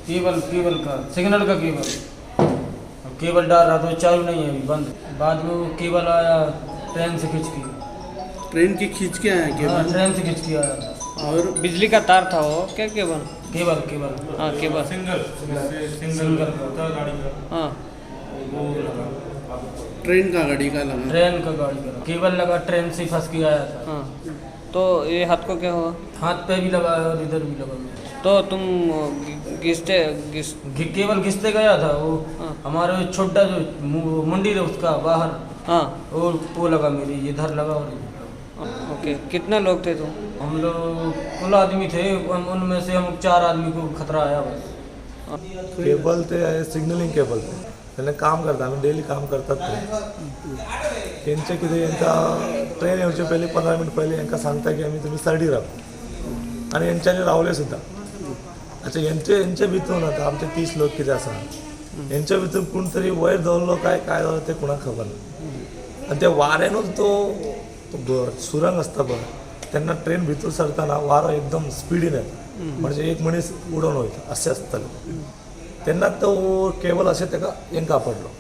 Cable cable का signal का cable. Cable डाल रहा था, चालू नहीं है अभी, बंद। बाद में वो केबल आया ट्रेन से खींच के। ट्रेन की खींच के आया हाँ, केबल? ट्रेन से खींच के आया। और बिजली का तार था वो क्या केबल? केबल केबल हाँ केबल। सिंगल का गाड़ी का हाँ वो लगा। ट्रेन का गाड़ी का लगा? ट्रेन का गाड़ी का केबल लगा, ट्रेन से फंस के आया था। हाँ। तो ये हाथ को क्या हुआ? हाथ पे भी लगा और इधर भी लगा मेरे। तो तुम घिसते केबल घिसते गया था वो। हाँ। हमारे छोटा जो मुंडी है उसका बाहर, हाँ वो लगा मेरे इधर लगा और इधर लगा। ओके। कितने लोग थे तुम? हम लोग कुल आदमी थे, उनमें से हम 4 आदमी को खतरा आया बस। केबल ते सिग्नलिंग केबल ते त्याने काम करता, आम्ही डेली काम करतात ते यांचे किती यांचा ट्रेन येऊचे पहिले 15 मिनिट पहिले यांना सांगता की आम्ही तुम्ही सरडी राहा आणि यांच्याने रावले सुद्धा। अच्छा यांचे भितून आता आमचे 30 लोक किती असा यांच्या भितून कोणतरी वयर दवरलो काय झालं ते कोणाक खबर नाही। आणि त्या वाऱ्यानूच तो सुरंग असता बघ, त्यांना ट्रेन भितून सरताना वारो एकदम स्पीडीन येता, म्हणजे एक मनीस उडून वयता असे असताले। त्यांना तो केबल असे ताका हेंका पडलो।